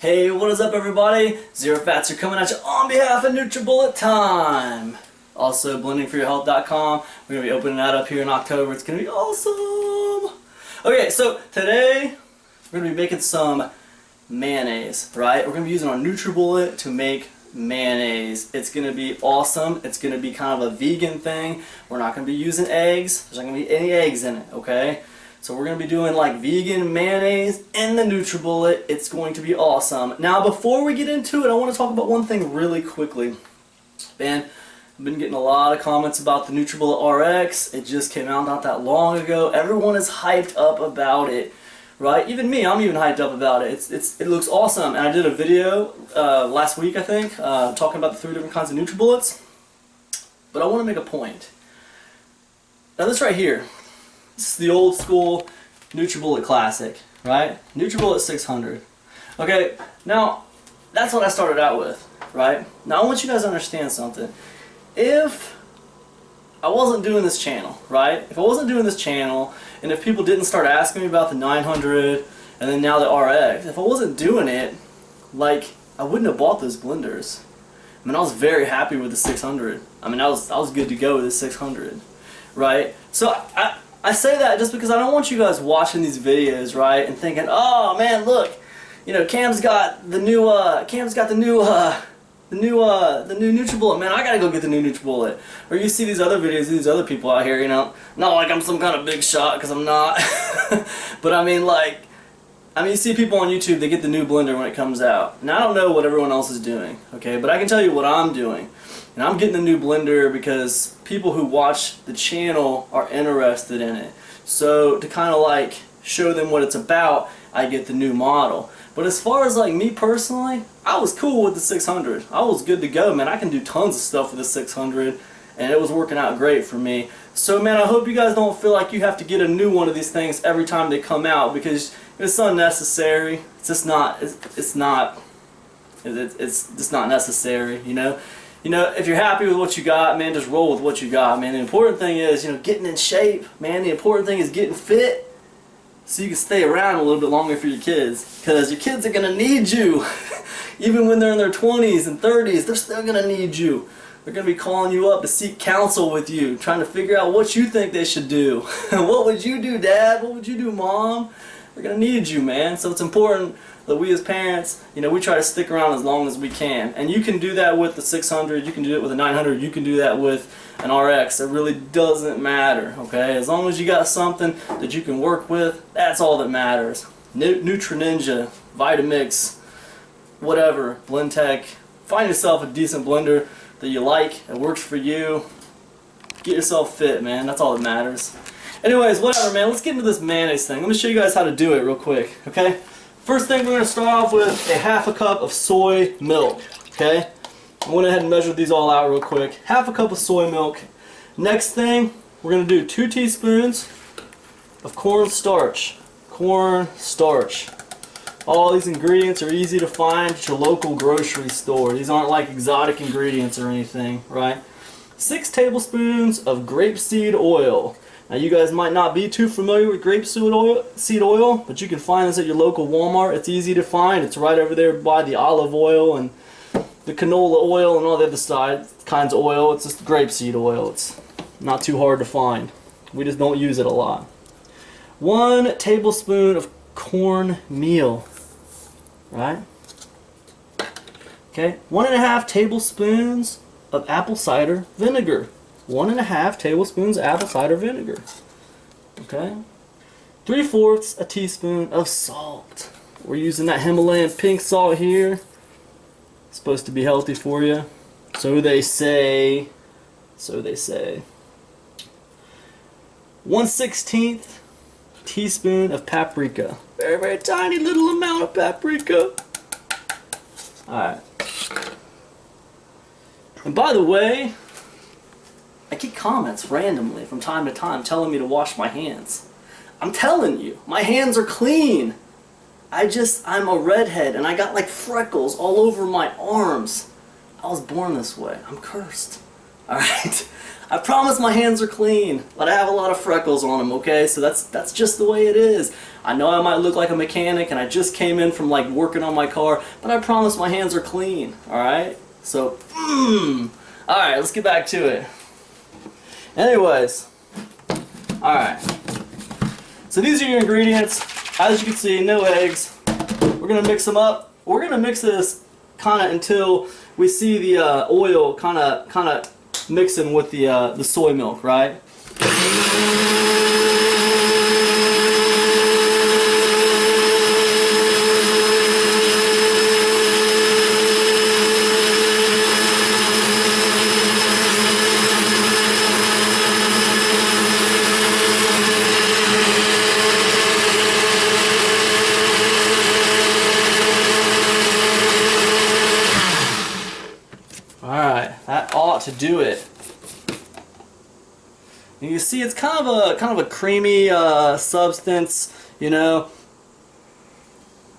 Hey, what is up everybody? Zero Fats are coming at you on behalf of Nutribullet time. Also, blendingforyourhealth.com. We're going to be opening that up here in October. It's going to be awesome. Okay, so today we're going to be making some mayonnaise, right? We're going to be using our Nutribullet to make mayonnaise. It's going to be awesome. It's going to be kind of a vegan thing. We're not going to be using eggs. There's not going to be any eggs in it, okay? So we're going to be doing like vegan mayonnaise in the Nutribullet. It's going to be awesome. Now before we get into it, I want to talk about one thing really quickly. Man, I've been getting a lot of comments about the Nutribullet RX. It just came out not that long ago. Everyone is hyped up about it, right? Even me, I'm even hyped up about it. It looks awesome. And I did a video last week, I think, talking about the 3 different kinds of Nutribullets. But I want to make a point. Now this right here. This is the old school Nutribullet Classic, right? Nutribullet 600. Okay, now that's what I started out with, right? Now I want you guys to understand something. If I wasn't doing this channel, right? If I wasn't doing this channel, and if people didn't start asking me about the 900 and then now the RX, if I wasn't doing it, like, I wouldn't have bought those blenders. I mean, I was very happy with the 600. I mean, I was good to go with the 600, right? So I say that just because I don't want you guys watching these videos, right, and thinking, oh man, look, you know, Cam's got the new Nutribullet, man, I gotta go get the new Nutribullet. Or you see these other videos, these other people out here, you know, not like I'm some kind of big shot, because I'm not, but I mean, you see people on YouTube, they get the new blender when it comes out. Now I don't know what everyone else is doing, okay, but I can tell you what I'm doing. And I'm getting the new blender because people who watch the channel are interested in it. So to kind of like show them what it's about, I get the new model. But as far as like me personally, I was cool with the 600. I was good to go, man. I can do tons of stuff with the 600 and it was working out great for me. So man, I hope you guys don't feel like you have to get a new one of these things every time they come out because it's unnecessary. It's just not, it's not necessary, you know? You know, if you're happy with what you got, man, just roll with what you got, man. The important thing is, you know, getting in shape, man. The important thing is getting fit so you can stay around a little bit longer for your kids. Because your kids are going to need you. Even when they're in their 20s and 30s, they're still going to need you. They're going to be calling you up to seek counsel with you, trying to figure out what you think they should do. What would you do, Dad? What would you do, Mom? They're going to need you, man. So it's important that we as parents, you know, we try to stick around as long as we can. And you can do that with the 600, you can do it with the 900, you can do that with an RX. It really doesn't matter, okay? As long as you got something that you can work with, that's all that matters. Nutri-Ninja, Vitamix, whatever, Blendtec. Find yourself a decent blender that you like, that works for you. Get yourself fit, man. That's all that matters. Anyways, whatever, man. Let's get into this mayonnaise thing. Let me show you guys how to do it real quick, okay? First thing, we're going to start off with a ½ cup of soy milk, okay? I went ahead and measured these all out real quick. ½ cup of soy milk. Next thing, we're going to do 2 teaspoons of corn starch. Corn starch. All these ingredients are easy to find at your local grocery store. These aren't like exotic ingredients or anything, right? 6 tablespoons of grapeseed oil. Now you guys might not be too familiar with grapeseed oil, but you can find this at your local Walmart. It's easy to find. It's right over there by the olive oil and the canola oil and all the other kinds of oil. It's just grapeseed oil. It's not too hard to find. We just don't use it a lot. 1 tablespoon of cornmeal, right? Okay, 1½ tablespoons of apple cider vinegar. 1½ tablespoons of apple cider vinegar. Okay? 3/4 a teaspoon of salt. We're using that Himalayan pink salt here. It's supposed to be healthy for you. So they say. So they say. 1/16 teaspoon of paprika. Very, very tiny little amount of paprika. Alright. And by the way, I get comments randomly from time to time telling me to wash my hands. I'm telling you, my hands are clean. I'm a redhead and I got like freckles all over my arms. I was born this way. I'm cursed. Alright? I promise my hands are clean, but I have a lot of freckles on them, okay? So that's just the way it is. I know I might look like a mechanic and I just came in from like working on my car, but I promise my hands are clean, alright? So, alright, let's get back to it. Anyways, alright. So these are your ingredients. As you can see, no eggs. We're going to mix them up. We're going to mix this kind of until we see the oil kind of mixing with the soy milk, right? Alright, that ought to do it. And you see it's kind of a creamy substance, you know.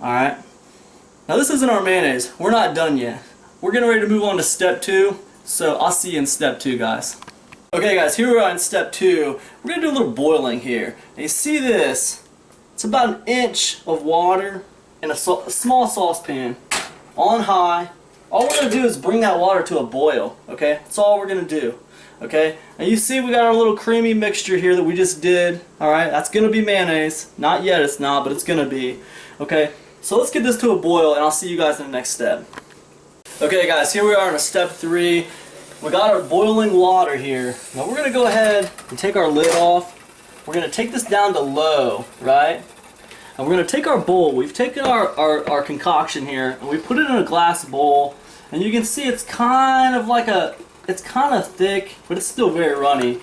Alright. Now this isn't our mayonnaise. We're not done yet. We're getting ready to move on to step 2, so I'll see you in step 2, guys. Okay guys, here we are in step 2. We're going to do a little boiling here. And you see this? It's about an inch of water in a small saucepan on high. All we're going to do is bring that water to a boil, okay? That's all we're going to do, okay? And you see we got our little creamy mixture here that we just did, alright? That's going to be mayonnaise. Not yet, it's not, but it's going to be, okay? So let's get this to a boil and I'll see you guys in the next step. Okay guys, here we are in step 3. We got our boiling water here. Now we're going to go ahead and take our lid off. We're going to take this down to low, right? And we're going to take our bowl. We've taken our concoction here and we put it in a glass bowl. And you can see it's kind of thick, but it's still very runny.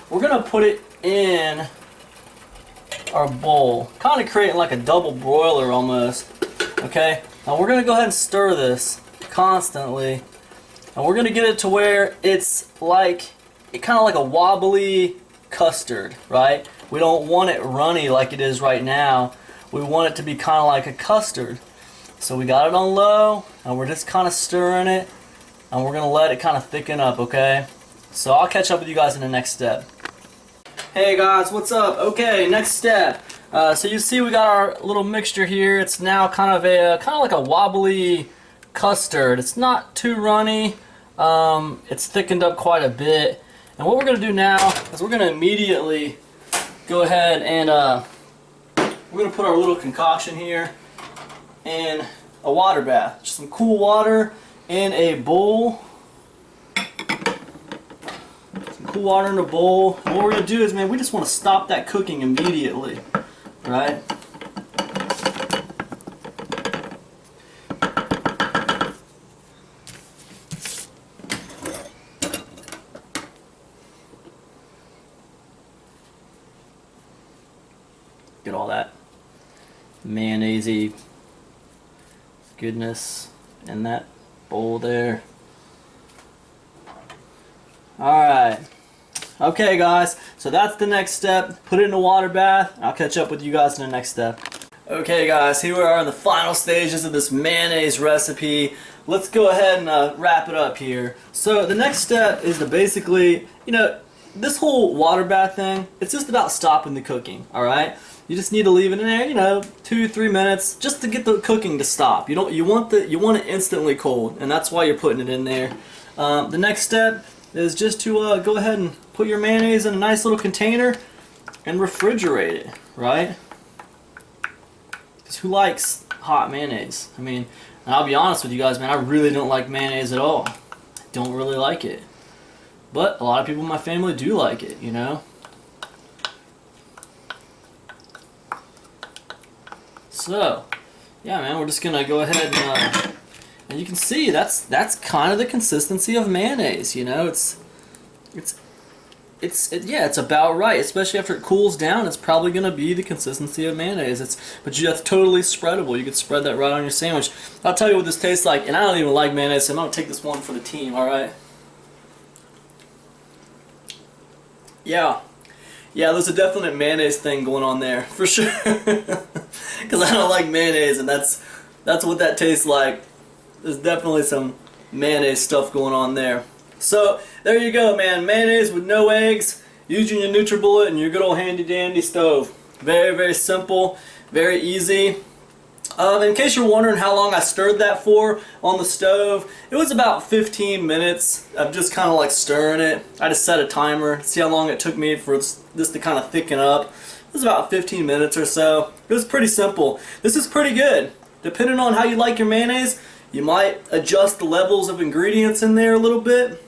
We're going to put it in our bowl, kind of creating like a double broiler almost. Okay? Now we're going to go ahead and stir this constantly. And we're going to get it to where it's kind of like a wobbly custard, right? We don't want it runny like it is right now. We want it to be kind of like a custard. So we got it on low, and we're just kind of stirring it, and we're going to let it kind of thicken up, okay? So I'll catch up with you guys in the next step. Hey guys, what's up? Okay, next step. So you see we got our little mixture here. It's now kind of like a wobbly custard. It's not too runny. It's thickened up quite a bit. And what we're going to do now is we're going to immediately go ahead and we're going to put our little concoction here in a water bath. Just some cool water in a bowl. Some cool water in a bowl. And what we're going to do is, man, we just want to stop that cooking immediately. Right? Get all that mayonnaise-y goodness in that bowl there. Alright. Okay guys, so that's the next step. Put it in a water bath. I'll catch up with you guys in the next step. Okay guys, here we are in the final stages of this mayonnaise recipe. Let's go ahead and wrap it up here. So the next step is to basically, you know, this whole water bath thing, it's just about stopping the cooking, alright? You just need to leave it in there, you know, 2-3 minutes, just to get the cooking to stop. You want it instantly cold, and that's why you're putting it in there. The next step is just to go ahead and put your mayonnaise in a nice little container and refrigerate it, right? Because who likes hot mayonnaise? I mean, and I'll be honest with you guys, man, I really don't like mayonnaise at all. I don't really like it. But a lot of people in my family do like it, you know? So, yeah, man, we're just gonna go ahead and you can see that's kind of the consistency of mayonnaise. You know, it's about right. Especially after it cools down, it's probably gonna be the consistency of mayonnaise. But that's totally spreadable. You could spread that right on your sandwich. I'll tell you what this tastes like, and I don't even like mayonnaise, so I'm gonna take this one for the team. All right. Yeah. Yeah, there's a definite mayonnaise thing going on there, for sure. Because I don't like mayonnaise, and that's what that tastes like. There's definitely some mayonnaise stuff going on there. So there you go, man. Mayonnaise with no eggs, using your Nutribullet and your good old handy dandy stove. Very, very simple, very easy. In case you're wondering how long I stirred that for on the stove, it was about 15 minutes of just kind of like stirring it. I just set a timer, see how long it took me for this to kind of thicken up. It was about 15 minutes or so. It was pretty simple. This is pretty good. Depending on how you like your mayonnaise, you might adjust the levels of ingredients in there a little bit.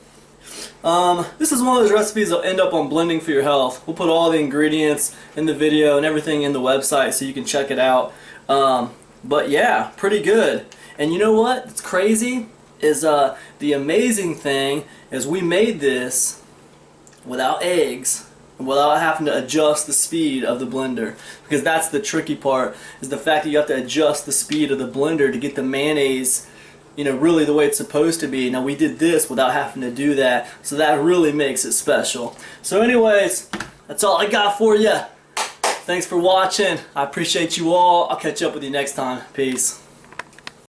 This is one of those recipes that'll end up on Blending for Your Health. We'll put all the ingredients in the video and everything in the website so you can check it out. But yeah, pretty good. And you know what? It's crazy is the amazing thing is we made this without eggs and without having to adjust the speed of the blender, because that's the tricky part, is the fact that you have to adjust the speed of the blender to get the mayonnaise, you know, really the way it's supposed to be. Now we did this without having to do that, so that really makes it special. So anyways, that's all I got for you. Thanks for watching. I appreciate you all. I'll catch up with you next time. Peace.